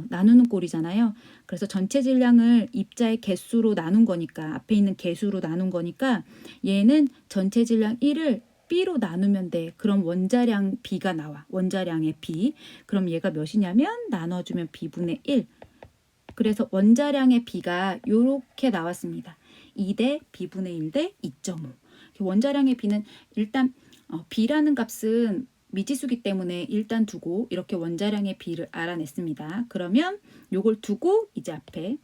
나누는 꼴이잖아요. 그래서 전체 질량을 입자의 개수로 나눈 거니까, 앞에 있는 개수로 나눈 거니까 얘는 전체 질량 1을 B로 나누면 돼. 그럼 원자량 B가 나와. 원자량의 B. 그럼 얘가 몇이냐면 나눠주면 B분의 1. 그래서 원자량의 B가 이렇게 나왔습니다. 2대 B분의 1대 2.5. 원자량의 B는 일단 B라는 값은 미지수기 때문에 일단 두고 이렇게 원자량의 B를 알아냈습니다. 그러면 요걸 두고 이제 앞에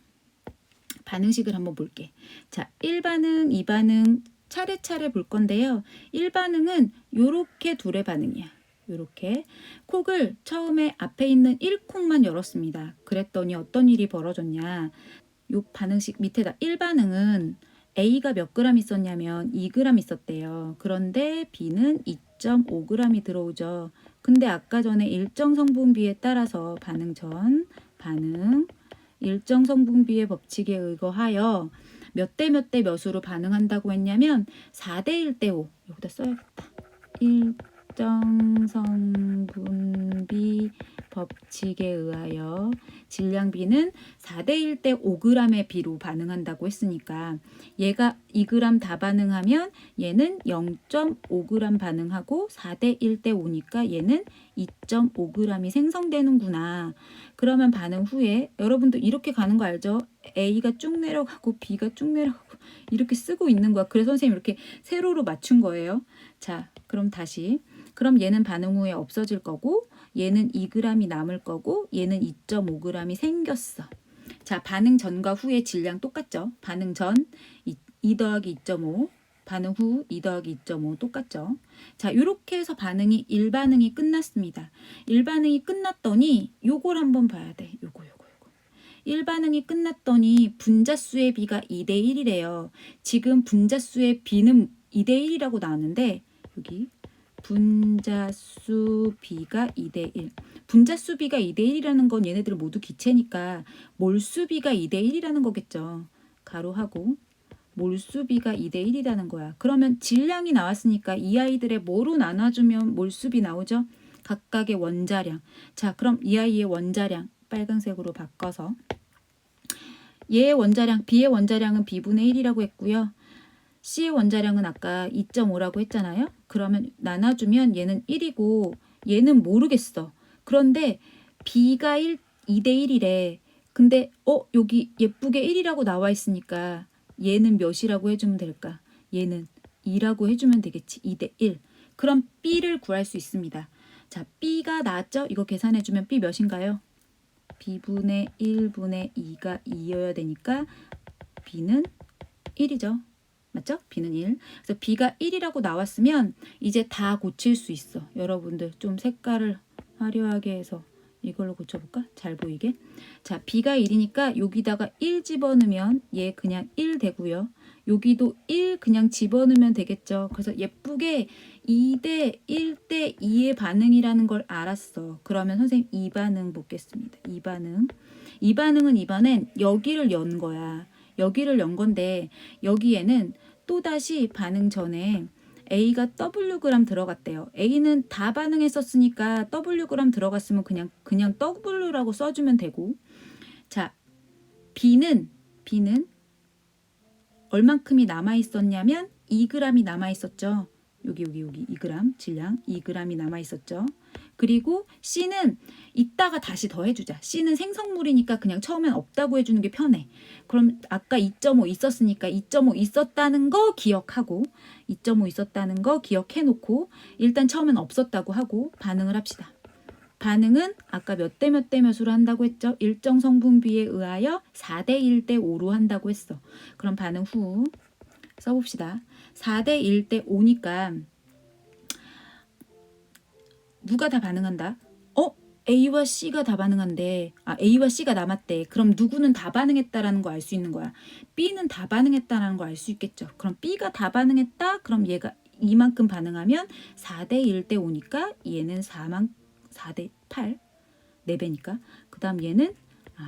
반응식을 한번 볼게. 자, 1반응, 2반응 차례차례 볼 건데요. 1반응은 요렇게 둘의 반응이야. 요렇게 콕을 처음에 앞에 있는 1콕만 열었습니다. 그랬더니 어떤 일이 벌어졌냐. 요 반응식 밑에다 1반응은 A가 몇 g 있었냐면 2g 있었대요. 그런데 B는 2.5g이 들어오죠. 근데 아까 전에 일정 성분비에 따라서 반응 전, 반응, 일정 성분비의 법칙에 의거하여 몇 대 몇 대 몇으로 반응한다고 했냐면 4대 1대 5. 여기다 써야겠다. 일정 성분비 법칙에 의하여 질량비는 4대 1대 5g의 비로 반응한다고 했으니까 얘가 2g 다 반응하면 얘는 0.5g 반응하고 4대 1대 5니까 얘는 2.5g이 생성되는구나. 그러면 반응 후에 여러분들 이렇게 가는 거 알죠? A가 쭉 내려가고 B가 쭉 내려가고 이렇게 쓰고 있는 거야. 그래서 선생님 이렇게 세로로 맞춘 거예요. 자, 그럼 다시. 그럼 얘는 반응 후에 없어질 거고 얘는 2g이 남을 거고 얘는 2.5g이 생겼어. 자, 반응 전과 후의 질량 똑같죠? 반응 전 2 더하기 2.5, 반응 후 2 더하기 2.5 똑같죠? 자, 이렇게 해서 반응이 1반응이 끝났습니다. 1반응이 끝났더니 요걸 한번 봐야 돼. 요거. 1반응이 끝났더니 분자수의 비가 2대 1이래요. 지금 분자수의 비는 2대 1이라고 나왔는데 여기 분자수 B가 2대 1. 분자수 B가 2대 1이라는 건 얘네들 모두 기체니까 몰수 B가 2대 1이라는 거겠죠. 가로하고 몰수비가 2대 1이라는 거야. 그러면 질량이 나왔으니까 이 아이들의 뭐로 나눠주면 몰수비 나오죠? 각각의 원자량. 자, 그럼 이 아이의 원자량 빨간색으로 바꿔서 얘의 원자량, B의 원자량은 B분의 1이라고 했고요. C의 원자량은 아까 2.5라고 했잖아요. 그러면 나눠주면 얘는 1이고 얘는 모르겠어. 그런데 B가 2대 1이래. 근데 여기 예쁘게 1이라고 나와 있으니까 얘는 몇이라고 해주면 될까? 얘는 2라고 해주면 되겠지. 2대 1. 그럼 B를 구할 수 있습니다. 자, B가 나왔죠? 이거 계산해주면 B 몇인가요? B분의 1분의 2가 2여야 되니까 B는 1이죠. 맞죠? B는 1. 그래서 B가 1이라고 나왔으면 이제 다 고칠 수 있어. 여러분들 좀 색깔을 화려하게 해서 이걸로 고쳐볼까? 잘 보이게. 자, B가 1이니까 여기다가 1 집어넣으면 얘 그냥 1 되고요. 여기도 1 그냥 집어넣으면 되겠죠. 그래서 예쁘게 2대 1대 2의 반응이라는 걸 알았어. 그러면 선생님 2반응 보겠습니다. 2반응. 2반응은 이번엔 여기를 연 거야. 여기를 연 건데 여기에는 또다시 반응 전에 A가 Wg 들어갔대요. A는 다 반응했었으니까 Wg 들어갔으면 그냥 W라고 써주면 되고, 자, B는 얼만큼이 남아있었냐면 2g이 남아있었죠. 여기 2g 질량 2g이 남아있었죠. 그리고 C는 이따가 다시 더해주자. C는 생성물이니까 그냥 처음엔 없다고 해주는 게 편해. 그럼 아까 2.5 있었으니까 2.5 있었다는 거 기억하고 2.5 있었다는 거 기억해놓고 일단 처음엔 없었다고 하고 반응을 합시다. 반응은 아까 몇 대 몇으로 한다고 했죠? 일정 성분비에 의하여 4대 1대 5로 한다고 했어. 그럼 반응 후 써봅시다. 4대 1대 5니까 누가 다 반응한다? A와 C가 다 반응한대. A와 C가 남았대. 그럼 누구는 다 반응했다라는 거 알 수 있는 거야. B는 다 반응했다라는 거 알 수 있겠죠. 그럼 B가 다 반응했다? 그럼 얘가 이만큼 반응하면 4대 1대 5니까 얘는 4대 8, 4배니까. 그 다음 얘는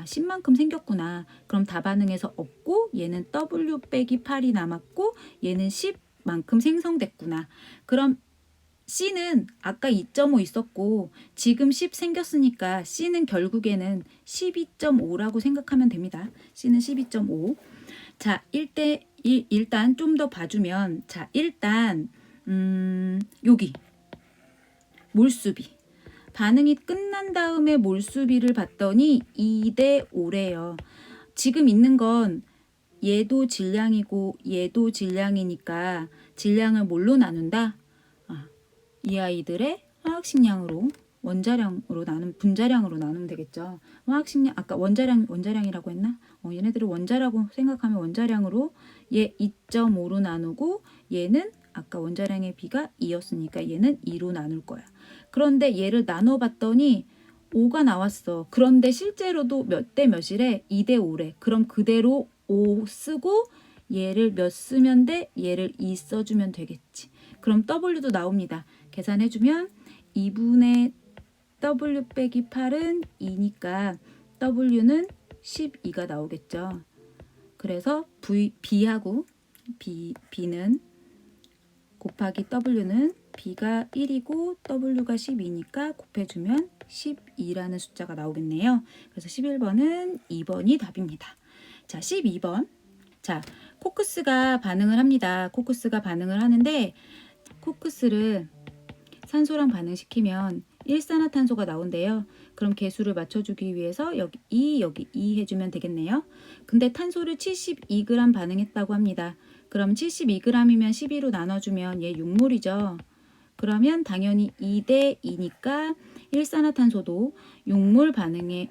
10만큼 생겼구나. 그럼 다 반응해서 없고 얘는 W 빼기 8이 남았고 얘는 10만큼 생성됐구나. 그럼 C는 아까 2.5 있었고 지금 10 생겼으니까 C는 결국에는 12.5라고 생각하면 됩니다. C는 12.5. 자, 1대 1 일단 좀 더 봐주면 자, 일단 여기 몰수비. 반응이 끝난 다음에 몰수비를 봤더니 2대 5래요. 지금 있는 건 얘도 질량이고 얘도 질량이니까 질량을 뭘로 나눈다? 이 아이들의 화학식량으로 원자량으로 분자량으로 나누면 되겠죠. 화학식량 아까 원자량이라고 했나? 얘네들을 원자라고 생각하면 원자량으로 얘 2.5로 나누고 얘는 아까 원자량의 B가 2였으니까 얘는 2로 나눌 거야. 그런데 얘를 나눠봤더니 5가 나왔어. 그런데 실제로도 몇 대 몇이래? 2대 5래. 그럼 그대로 5 쓰고 얘를 몇 쓰면 돼? 얘를 2 써주면 되겠지. 그럼 W도 나옵니다. 계산해주면 2분의 W 빼기 8은 2니까 W는 12가 나오겠죠. 그래서 B하고 B는 곱하기 W는 B가 1이고 W가 12니까 곱해주면 12라는 숫자가 나오겠네요. 그래서 11번은 2번이 답입니다. 자, 12번. 자, 코크스가 반응을 합니다. 코크스가 반응을 하는데 코크스를 산소랑 반응시키면 일산화탄소가 나온대요. 그럼 개수를 맞춰주기 위해서 여기 2 해주면 되겠네요. 근데 탄소를 72g 반응했다고 합니다. 그럼 72g이면 12로 나눠주면 얘 6몰이죠. 그러면 당연히 2대 2니까 일산화탄소도 6몰 반응으로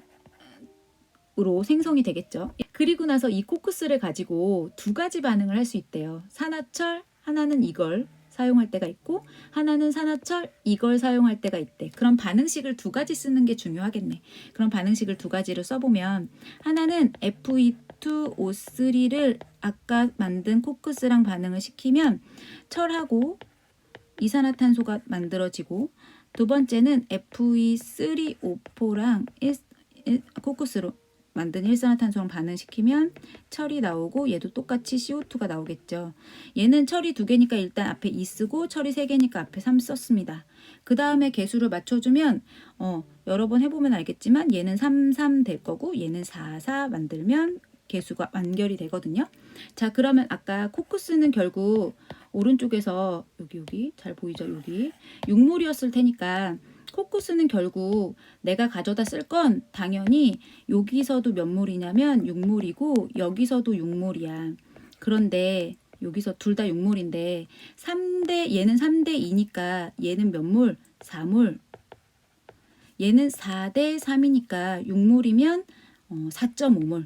생성이 되겠죠. 그리고 나서 이 코크스를 가지고 두 가지 반응을 할 수 있대요. 산화철, 하나는 이걸 사용할 때가 있고 하나는 산화철 이걸 사용할 때가 있대. 그럼 반응식을 두 가지 쓰는 게 중요하겠네. 그럼 반응식을 두 가지를 써보면 하나는 Fe2O3를 아까 만든 코크스랑 반응을 시키면 철하고 이산화탄소가 만들어지고 두 번째는 Fe3O4랑 코크스로 만든 일산화탄소랑 반응시키면 철이 나오고 얘도 똑같이 CO2가 나오겠죠. 얘는 철이 2개니까 일단 앞에 2 쓰고 철이 3개니까 앞에 3 썼습니다. 그 다음에 개수를 맞춰주면 여러 번 해보면 알겠지만 얘는 3, 3 될 거고 얘는 4, 4 만들면 개수가 완결이 되거든요. 자, 그러면 아까 코크스는 결국 오른쪽에서 여기 잘 보이죠? 여기 6몰이었을 테니까 코크스는 결국 내가 가져다 쓸 건 당연히 여기서도 몇 몰이냐면 6몰이고 여기서도 6몰이야. 그런데 여기서 둘 다 6몰인데 얘는 3대 2니까 얘는 몇 몰? 4몰. 얘는 4대 3이니까 6몰이면 4.5몰.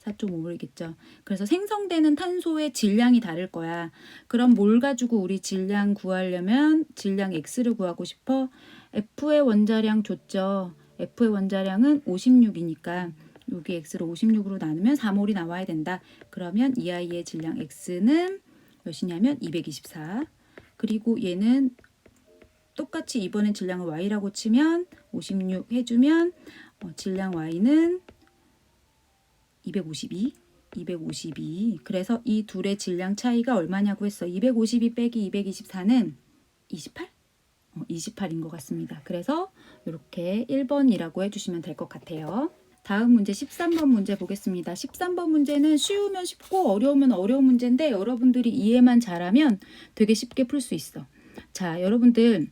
4.5몰이겠죠. 그래서 생성되는 탄소의 질량이 다를 거야. 그럼 뭘 가지고 우리 질량 구하려면 질량 X를 구하고 싶어? F의 원자량 줬죠. F의 원자량은 56이니까 여기 X를 56으로 나누면 4몰이 나와야 된다. 그러면 이 아이의 질량 X는 몇이냐면 224. 그리고 얘는 똑같이 이번엔 질량을 Y라고 치면 56 해주면 질량 Y는 252. 그래서 이 둘의 질량 차이가 얼마냐고 했어. 252 빼기 224는 28? 28인 것 같습니다. 그래서 이렇게 1번이라고 해주시면 될 것 같아요. 다음 문제 13번 문제 보겠습니다. 13번 문제는 쉬우면 쉽고 어려우면 어려운 문제인데 여러분들이 이해만 잘하면 되게 쉽게 풀 수 있어. 자, 여러분들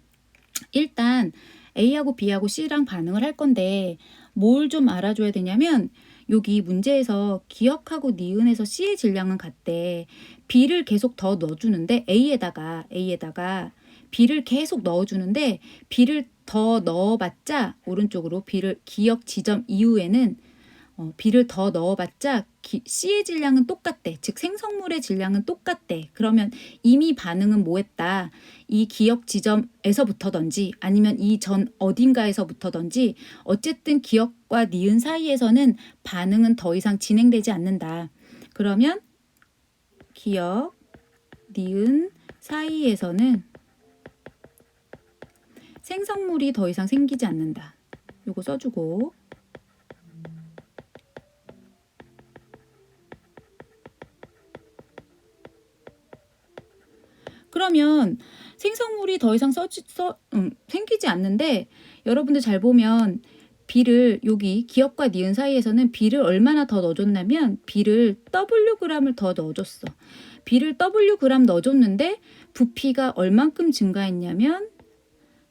일단 A하고 B하고 C랑 반응을 할 건데 뭘 좀 알아줘야 되냐면 여기 문제에서 기억하고 니은에서 C의 질량은 같대. B를 계속 더 넣어주는데 A에다가 B를 계속 넣어주는데 B를 더 넣어봤자 오른쪽으로 B를 기억 지점 이후에는 B를 더 넣어봤자 C의 질량은 똑같대. 즉 생성물의 질량은 똑같대. 그러면 이미 반응은 뭐 했다. 이 기억 지점에서부터든지 아니면 이 전 어딘가에서부터든지 어쨌든 기억과 니은 사이에서는 반응은 더 이상 진행되지 않는다. 그러면 기억, 니은 사이에서는 생성물이 더 이상 생기지 않는다. 요거 써주고 그러면 생성물이 더 이상 생기지 않는데 여러분들 잘 보면 B를 여기 기억과 니은 사이에서는 B를 얼마나 더 넣어줬냐면 B를 Wg을 더 넣어줬어. B를 Wg 넣어줬는데 부피가 얼만큼 증가했냐면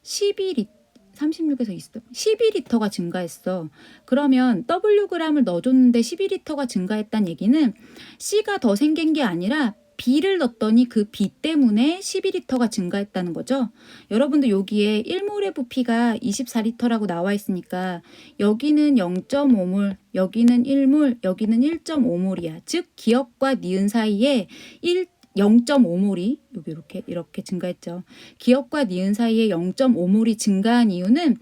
36에서 12리터가 증가했어. 그러면 Wg을 넣어줬는데 12리터가 증가했다는 얘기는 C가 더 생긴 게 아니라 B를 넣었더니 그 B 때문에 12리터가 증가했다는 거죠. 여러분들 여기에 1몰의 부피가 24리터라고 나와 있으니까 여기는 0.5몰, 여기는 1몰, 여기는 1.5몰이야. 즉 기억과 니은 사이에 0.5몰이 여기 이렇게 증가했죠. 기억과 니은 사이에 0.5몰이 증가한 이유는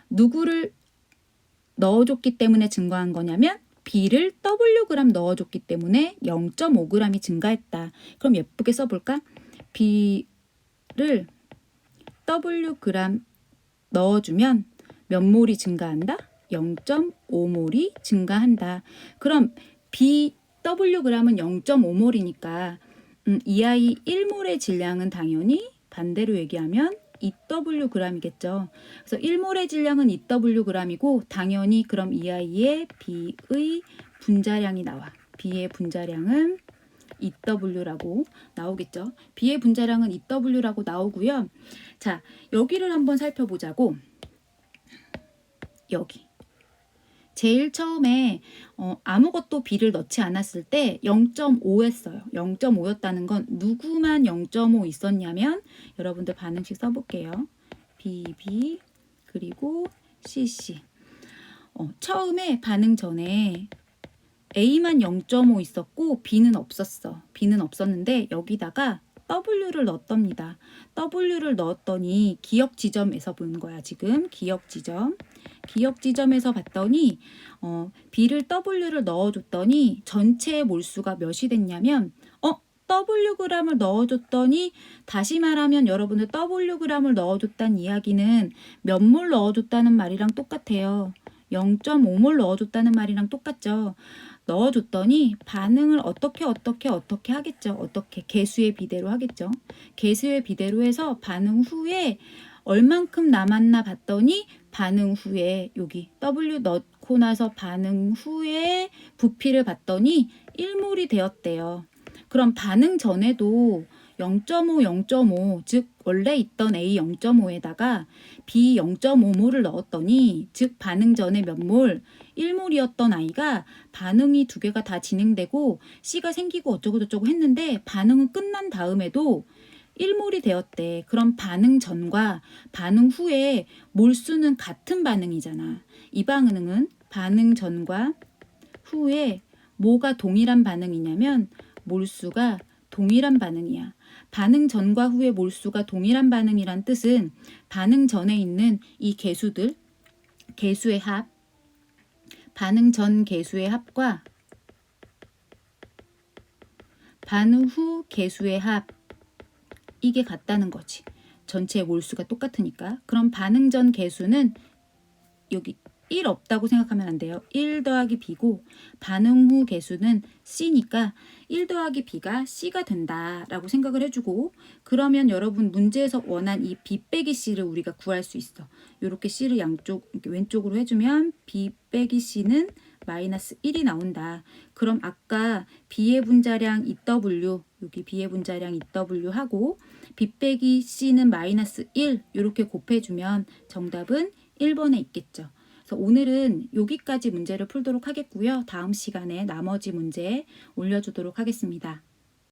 누구를 넣어줬기 때문에 증가한 거냐면 B를 Wg 넣어줬기 때문에 0.5g이 증가했다. 그럼 예쁘게 써볼까? B를 Wg 넣어주면 몇 몰이 증가한다? 0.5몰이 증가한다. 그럼 BWg은 0.5몰이니까 이 아이 1몰의 질량은 당연히 반대로 얘기하면 2Wg이겠죠. 그래서 1몰의 질량은 2Wg이고 당연히 그럼 이 아이의 B의 분자량이 나와. B의 분자량은 2W라고 나오겠죠. B의 분자량은 2W라고 나오고요. 자, 여기를 한번 살펴보자고. 여기. 제일 처음에 아무것도 B를 넣지 않았을 때 0.5 했어요. 0.5였다는 건 누구만 0.5 있었냐면 여러분들 반응식 써볼게요. B 그리고 CC. 처음에 반응 전에 A만 0.5 있었고 B는 없었어. B는 없었는데 여기다가 W를 넣었답니다. W를 넣었더니 기억 지점에서 본 거야. 지금 기억 지점에서 봤더니 B를 W를 넣어줬더니 전체 몰수가 몇이 됐냐면 Wg을 넣어줬더니 다시 말하면 여러분들 Wg을 넣어줬다는 이야기는 몇 몰 넣어줬다는 말이랑 똑같아요. 0.5몰 넣어줬다는 말이랑 똑같죠. 넣어줬더니 반응을 어떻게 하겠죠. 어떻게 개수의 비대로 하겠죠. 개수의 비대로 해서 반응 후에 얼만큼 남았나 봤더니 반응 후에 여기 W 넣고 나서 반응 후에 부피를 봤더니 1몰이 되었대요. 그럼 반응 전에도 0.5, 0.5, 즉 원래 있던 A 0.5에다가 B 0.5몰을 넣었더니 즉 반응 전에 몇 몰? 1몰이었던 아이가 반응이 두 개가 다 진행되고 C가 생기고 어쩌고저쩌고 했는데 반응은 끝난 다음에도 1몰이 되었대. 그럼 반응 전과 반응 후에 몰수는 같은 반응이잖아. 이 반응은 반응 전과 후에 뭐가 동일한 반응이냐면 몰수가 동일한 반응이야. 반응 전과 후의 몰수가 동일한 반응이란 뜻은 반응 전에 있는 이 개수들, 개수의 합, 반응 전 개수의 합과 반응 후 개수의 합, 이게 같다는 거지. 전체 몰수가 똑같으니까. 그럼 반응 전 개수는 여기 1 없다고 생각하면 안 돼요. 1 더하기 B고 반응 후 개수는 C니까 1 더하기 B가 C가 된다라고 생각을 해주고 그러면 여러분 문제에서 원한 이 B 빼기 C를 우리가 구할 수 있어. 이렇게 C를 양쪽 이렇게 왼쪽으로 해주면 B 빼기 C는 마이너스 1이 나온다. 그럼 아까 B의 분자량 EW 여기 B의 분자량 EW 하고 B 빼기 C는 마이너스 1 이렇게 곱해주면 정답은 1번에 있겠죠. 그래서 오늘은 여기까지 문제를 풀도록 하겠고요. 다음 시간에 나머지 문제 올려주도록 하겠습니다.